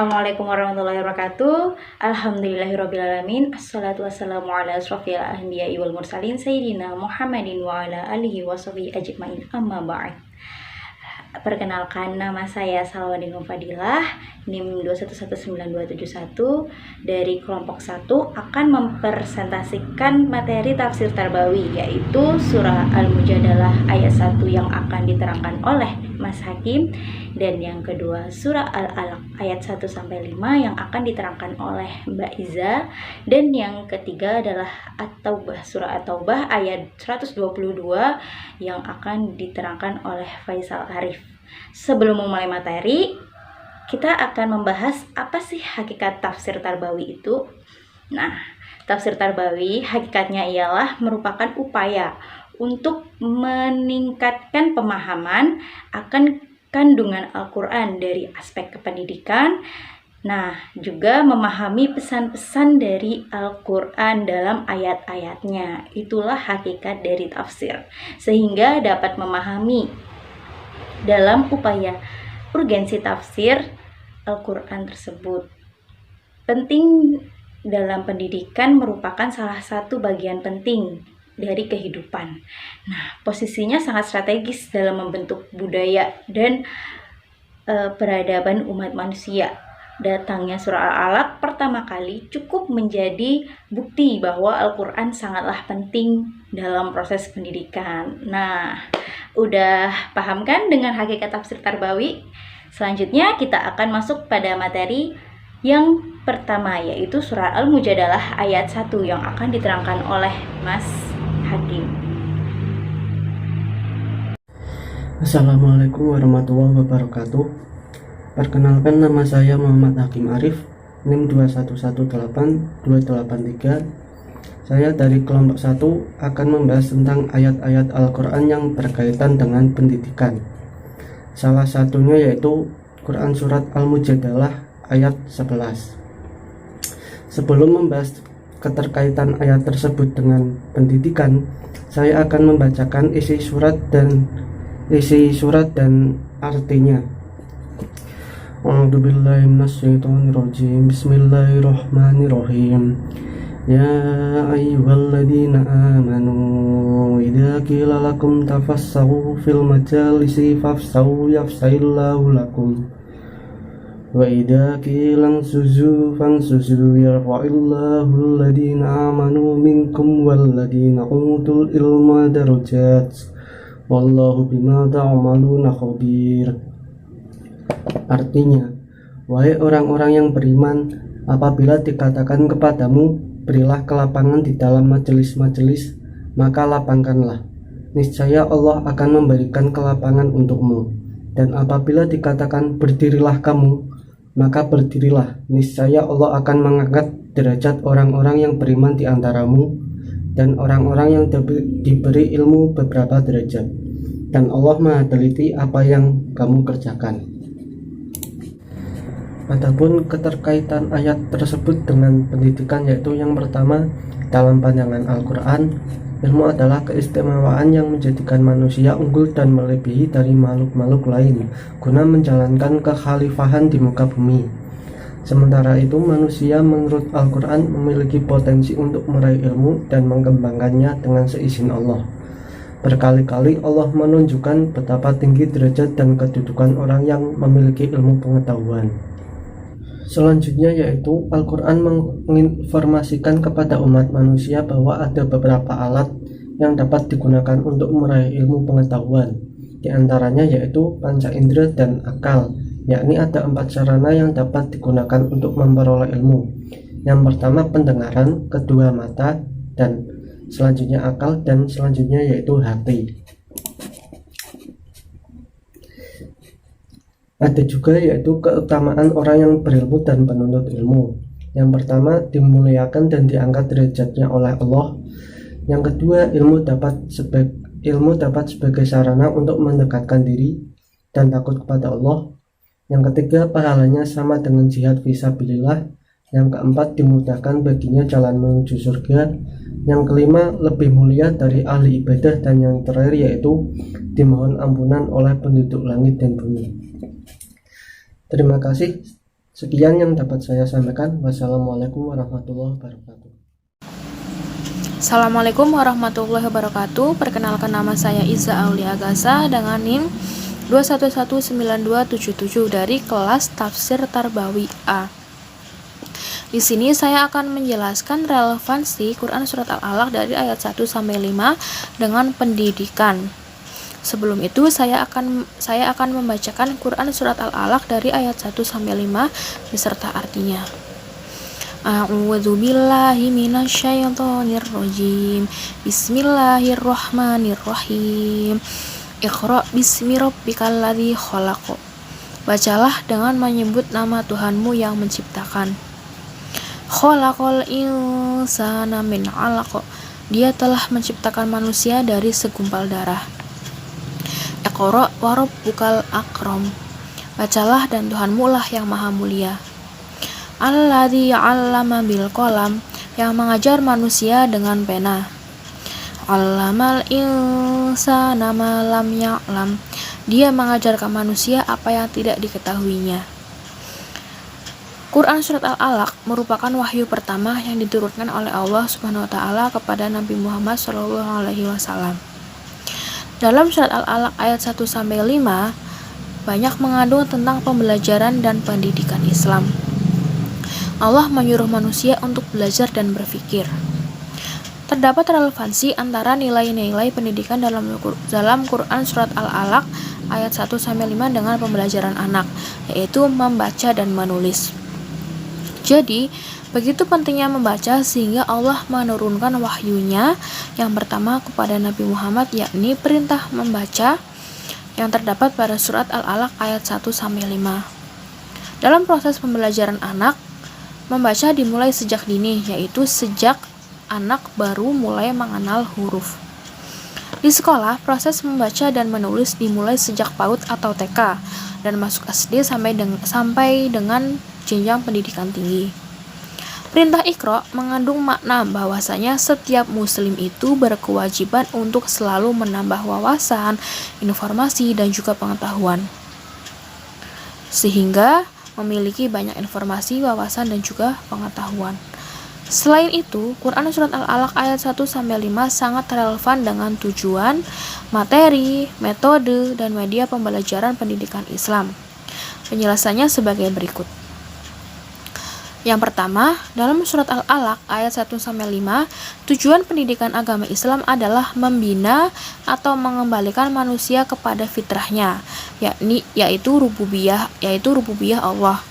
Assalamualaikum warahmatullahi wabarakatuh. Alhamdulillahirrabbilalamin. Assalatu wassalamu ala asrofil anbiya'i wal mursalin Sayyidina Muhammadin wa ala alihi wa sahbihi ajma'in, amma ba'd. Perkenalkan, nama saya Salwadin Fadilah, NIM 2119271 dari kelompok 1 akan mempresentasikan materi tafsir Tarbawi, yaitu surah Al-Mujadalah ayat 1 yang akan diterangkan oleh Mas Hakim, dan yang kedua surah Al-Alaq ayat 1-5 yang akan diterangkan oleh Mbak Iza, dan yang ketiga adalah At-Taubah, surah At-Taubah ayat 122 yang akan diterangkan oleh Faisal Arif. Sebelum memulai materi, kita akan membahas apa sih hakikat tafsir Tarbawi itu. Nah, tafsir Tarbawi hakikatnya ialah merupakan upaya untuk meningkatkan pemahaman akan kandungan Al-Quran dari aspek kependidikan. Nah, juga memahami pesan-pesan dari Al-Quran dalam ayat-ayatnya. Itulah hakikat dari tafsir, sehingga dapat memahami dalam upaya urgensi tafsir Al-Quran tersebut. Penting dalam pendidikan merupakan salah satu bagian penting dari kehidupan. Nah, posisinya sangat strategis dalam membentuk budaya dan peradaban umat manusia. Datangnya surah Al-Alaq pertama kali cukup menjadi bukti bahwa Al-Quran sangatlah penting dalam proses pendidikan. Nah, udah paham kan dengan hakikat tafsir Tarbawi? Selanjutnya kita akan masuk pada materi yang pertama, yaitu surah Al-Mujadalah ayat 1 yang akan diterangkan oleh Mas Hakim. Assalamualaikum warahmatullahi wabarakatuh. Perkenalkan, nama saya Muhammad Hakim Arif, NIM 2118283. Saya dari kelompok 1 akan membahas tentang ayat-ayat Al-Quran yang berkaitan dengan pendidikan. Salah satunya yaitu Quran Surat Al-Mujadalah ayat 11. Sebelum membahas keterkaitan ayat tersebut dengan pendidikan, saya akan membacakan isi surat dan artinya. A'udzubillahi minasyaitonirrajim. Bismillahirrahmanirrahim. Ya ayyuhalladzina amanu idza qila lakum tafassahu fil majalisi fafsahu yafsahillahu lakum wa idza qila ansuzu fansuzu yarfa'illahu alladzina amanu minkum walladzina utul ilma darajat wallahu bima ta'maluna khabir. Artinya, wahai orang-orang yang beriman, apabila dikatakan kepadamu, berilah kelapangan di dalam majelis-majelis, maka lapangkanlah. Niscaya Allah akan memberikan kelapangan untukmu. Dan apabila dikatakan berdirilah kamu, maka berdirilah. Niscaya Allah akan mengangkat derajat orang-orang yang beriman di antaramu dan orang-orang yang diberi ilmu beberapa derajat. Dan Allah Maha teliti apa yang kamu kerjakan. Adapun keterkaitan ayat tersebut dengan pendidikan, yaitu yang pertama, dalam pandangan Al-Quran, ilmu adalah keistimewaan yang menjadikan manusia unggul dan melebihi dari makhluk-makhluk lain guna menjalankan kekhalifahan di muka bumi. Sementara itu, manusia menurut Al-Quran memiliki potensi untuk meraih ilmu dan mengembangkannya dengan seizin Allah. Berkali-kali Allah menunjukkan betapa tinggi derajat dan kedudukan orang yang memiliki ilmu pengetahuan. Selanjutnya yaitu Al-Quran menginformasikan kepada umat manusia bahwa ada beberapa alat yang dapat digunakan untuk meraih ilmu pengetahuan. Di antaranya yaitu panca indera dan akal, yakni ada 4 sarana yang dapat digunakan untuk memperoleh ilmu. Yang pertama pendengaran, kedua mata, dan selanjutnya akal, dan selanjutnya yaitu hati. Ada juga yaitu keutamaan orang yang berilmu dan penuntut ilmu. Yang pertama, dimuliakan dan diangkat derajatnya oleh Allah. Yang kedua, ilmu dapat sebagai sarana untuk mendekatkan diri dan takut kepada Allah. Yang ketiga, pahalanya sama dengan jihad fisabilillah. Yang keempat, dimudahkan baginya jalan menuju surga. Yang kelima, lebih mulia dari ahli ibadah. Dan yang terakhir yaitu dimohon ampunan oleh penduduk langit dan bumi. Terima kasih. Sekian yang dapat saya sampaikan. Wassalamualaikum warahmatullahi wabarakatuh. Assalamualaikum warahmatullahi wabarakatuh. Perkenalkan, nama saya Iza Aulia Agasa dengan NIM 2119277 dari kelas Tafsir Tarbawi A. Di sini saya akan menjelaskan relevansi Quran Surat Al-Alaq dari ayat 1 sampai 5 dengan pendidikan. Sebelum itu saya akan membacakan Quran Surat Al-Alaq dari ayat 1 sampai 5 beserta artinya. A'udzu billahi minasyaitonir rajim. Bismillahirrahmanirrahim. Iqra bismi rabbikal ladzi khalaq. Bacalah dengan menyebut nama Tuhanmu yang menciptakan. Khalaqal insana min 'alaq. Dia telah menciptakan manusia dari segumpal darah. Iqra wa rabbukal akram. Bacalah dan Tuhanmu lah yang maha mulia. Alladzi 'allama bil qalam, yang mengajar manusia dengan pena. 'Allamal insana ma lam ya'lam. Dia mengajarkan manusia apa yang tidak diketahuinya. Quran Surat Al-Alaq merupakan wahyu pertama yang diturunkan oleh Allah Subhanahu wa taala kepada Nabi Muhammad SAW. Dalam Surat Al-Alaq ayat 1 sampai 5 banyak mengandung tentang pembelajaran dan pendidikan Islam. Allah menyuruh manusia untuk belajar dan berpikir. Terdapat relevansi antara nilai-nilai pendidikan dalam Quran Surat Al-Alaq ayat 1 sampai 5 dengan pembelajaran anak, yaitu membaca dan menulis. Jadi, begitu pentingnya membaca sehingga Allah menurunkan wahyunya yang pertama kepada Nabi Muhammad, yakni perintah membaca yang terdapat pada Surat Al-Alaq ayat 1 sampai 5. Dalam proses pembelajaran anak, membaca dimulai sejak dini, yaitu sejak anak baru mulai mengenal huruf. Di sekolah, proses membaca dan menulis dimulai sejak PAUD atau TK dan masuk SD sampai dengan jenjang pendidikan tinggi. Perintah Iqra mengandung makna bahwasanya setiap muslim itu berkewajiban untuk selalu menambah wawasan, informasi, dan juga pengetahuan, sehingga memiliki banyak informasi, wawasan, dan juga pengetahuan. Selain itu, Quran Surat Al-Alaq ayat 1 sampai 5 sangat relevan dengan tujuan, materi, metode, dan media pembelajaran pendidikan Islam. Penjelasannya sebagai berikut. Yang pertama, dalam Surat Al-Alaq ayat 1 sampai 5, tujuan pendidikan agama Islam adalah membina atau mengembalikan manusia kepada fitrahnya, yaitu rububiyah Allah,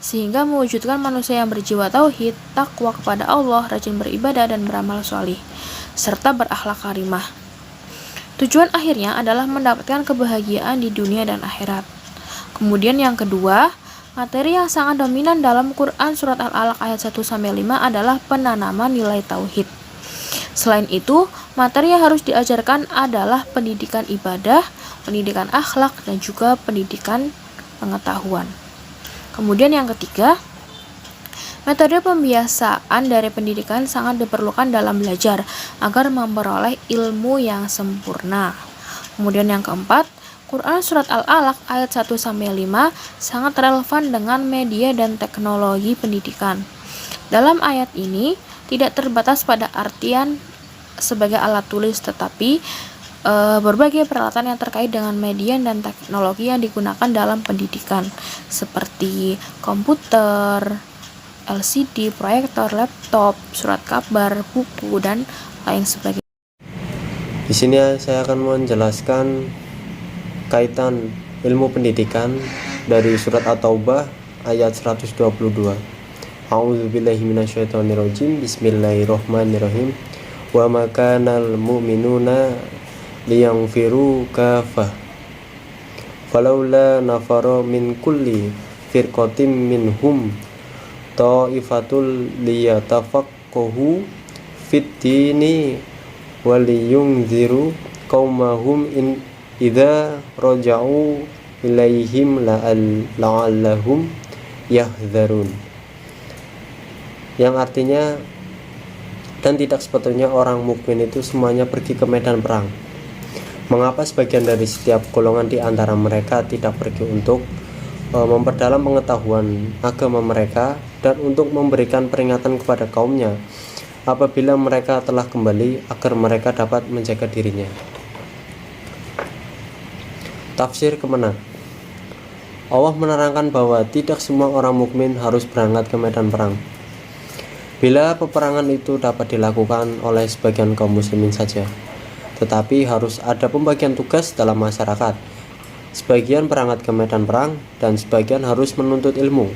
sehingga mewujudkan manusia yang berjiwa tauhid, takwa kepada Allah, rajin beribadah dan beramal sholih, serta berakhlak karimah. Tujuan akhirnya adalah mendapatkan kebahagiaan di dunia dan akhirat. Kemudian yang kedua, materi yang sangat dominan dalam Quran Surat Al-Alaq ayat 1 sampai 5 adalah penanaman nilai tauhid. Selain itu, materi yang harus diajarkan adalah pendidikan ibadah, pendidikan akhlak, dan juga pendidikan pengetahuan. Kemudian yang ketiga, metode pembiasaan dari pendidikan sangat diperlukan dalam belajar agar memperoleh ilmu yang sempurna. Kemudian yang keempat, Quran Surat Al-Alaq ayat 1 sampai 5 sangat relevan dengan media dan teknologi pendidikan. Dalam ayat ini tidak terbatas pada artian sebagai alat tulis, tetapi berbagai peralatan yang terkait dengan media dan teknologi yang digunakan dalam pendidikan, seperti komputer, LCD, proyektor, laptop, surat kabar, buku, dan lain sebagainya. Di sini saya akan menjelaskan kaitan ilmu pendidikan dari surat At-Taubah ayat 122. A'udzubillahi minasyaitonirrajim. Bismillahirrahmanirrahim. Wa ma kanal mu'minuna liyanfiru kafah. Falaula nafara min kulli firqatin minhum ta'ifatul liyatafaqahu fid dini waliyunziru qaumahum in idza raja'u ilaihim la'allahum yahdzarun. Yang artinya, dan tidak sepatutnya orang mukmin itu semuanya pergi ke medan perang. Mengapa sebagian dari setiap golongan di antara mereka tidak pergi untuk memperdalam pengetahuan agama mereka dan untuk memberikan peringatan kepada kaumnya apabila mereka telah kembali agar mereka dapat menjaga dirinya. Tafsir Kemenak. Allah menerangkan bahwa tidak semua orang mukmin harus berangkat ke medan perang. Bila peperangan itu dapat dilakukan oleh sebagian kaum muslimin saja, tetapi harus ada pembagian tugas dalam masyarakat. Sebagian berangkat ke medan perang dan sebagian harus menuntut ilmu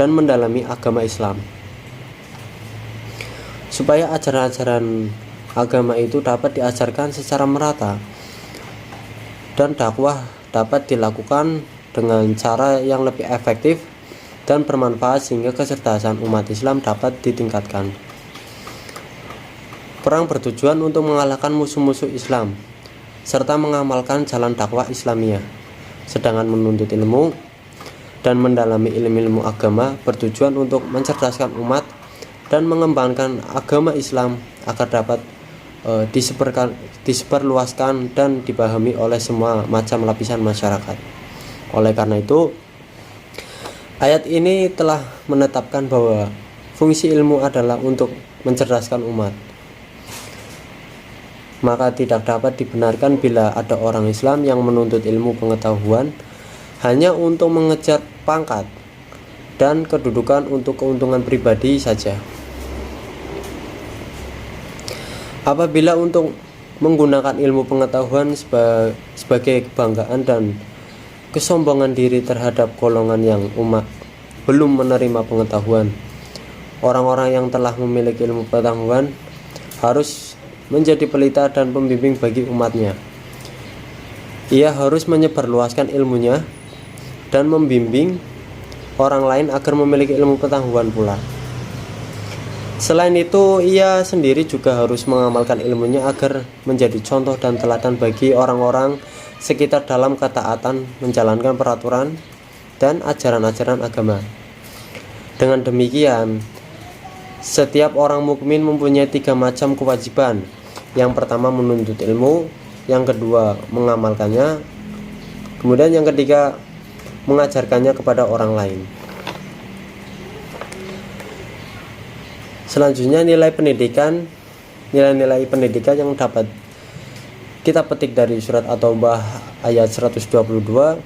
dan mendalami agama Islam. Supaya ajaran-ajaran agama itu dapat diajarkan secara merata dan dakwah dapat dilakukan dengan cara yang lebih efektif dan bermanfaat sehingga kecerdasan umat Islam dapat ditingkatkan. Perang bertujuan untuk mengalahkan musuh-musuh Islam serta mengamalkan jalan dakwah Islamiyah. Sedangkan menuntut ilmu dan mendalami ilmu-ilmu agama bertujuan untuk mencerdaskan umat dan mengembangkan agama Islam agar dapat disebarluaskan dan dipahami oleh semua macam lapisan masyarakat. Oleh karena itu, ayat ini telah menetapkan bahwa fungsi ilmu adalah untuk mencerdaskan umat. Maka tidak dapat dibenarkan bila ada orang Islam yang menuntut ilmu pengetahuan hanya untuk mengejar pangkat dan kedudukan untuk keuntungan pribadi saja. Apabila untuk menggunakan ilmu pengetahuan sebagai kebanggaan dan kesombongan diri terhadap golongan yang umat belum menerima pengetahuan, orang-orang yang telah memiliki ilmu pengetahuan harus menjadi pelita dan pembimbing bagi umatnya. Ia harus menyebarluaskan ilmunya dan membimbing orang lain agar memiliki ilmu pengetahuan pula. Selain itu, ia sendiri juga harus mengamalkan ilmunya agar menjadi contoh dan teladan bagi orang-orang sekitar dalam ketaatan menjalankan peraturan dan ajaran-ajaran agama. Dengan demikian, setiap orang mukmin mempunyai 3 macam kewajiban. Yang pertama menuntut ilmu, yang kedua mengamalkannya, kemudian yang ketiga mengajarkannya kepada orang lain. Selanjutnya nilai-nilai pendidikan yang dapat kita petik dari surat At-Taubah ayat 122.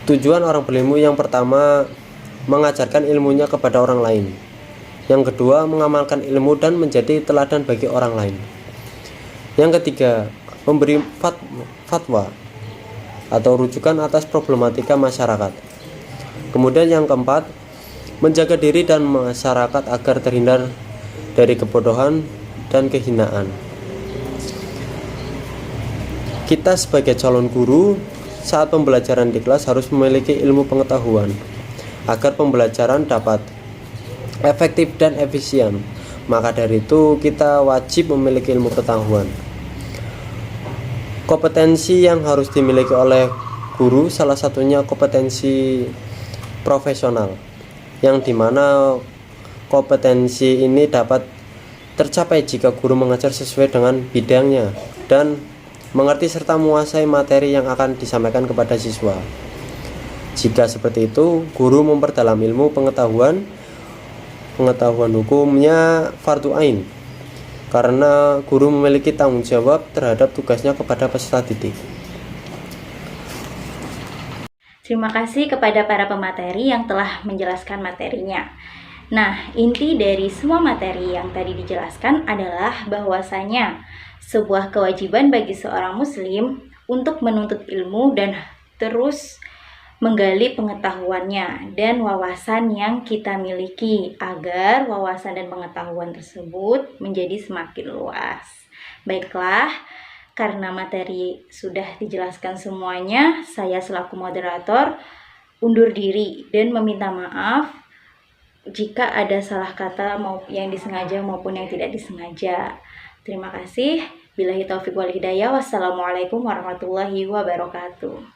Tujuan orang berilmu yang pertama mengajarkan ilmunya kepada orang lain. Yang kedua mengamalkan ilmu dan menjadi teladan bagi orang lain. Yang ketiga memberi fatwa atau rujukan atas problematika masyarakat. Kemudian yang keempat menjaga diri dan masyarakat agar terhindar dari kebodohan dan kehinaan. Kita sebagai calon guru saat pembelajaran di kelas harus memiliki ilmu pengetahuan agar pembelajaran dapat efektif dan efisien. Maka dari itu kita wajib memiliki ilmu pengetahuan. Kompetensi yang harus dimiliki oleh guru salah satunya kompetensi profesional, yang dimana kompetensi ini dapat tercapai jika guru mengajar sesuai dengan bidangnya dan mengerti serta menguasai materi yang akan disampaikan kepada siswa. Jika seperti itu, guru memperdalam ilmu pengetahuan hukumnya fardu ain, karena guru memiliki tanggung jawab terhadap tugasnya kepada peserta didik. Terima kasih kepada para pemateri yang telah menjelaskan materinya. Nah, inti dari semua materi yang tadi dijelaskan adalah bahwasanya sebuah kewajiban bagi seorang muslim untuk menuntut ilmu dan terus menggali pengetahuannya dan wawasan yang kita miliki agar wawasan dan pengetahuan tersebut menjadi semakin luas. Baiklah, karena materi sudah dijelaskan semuanya, saya selaku moderator undur diri dan meminta maaf jika ada salah kata yang disengaja maupun yang tidak disengaja. Terima kasih. Billahi taufiq wal hidayah. Wassalamualaikum warahmatullahi wabarakatuh.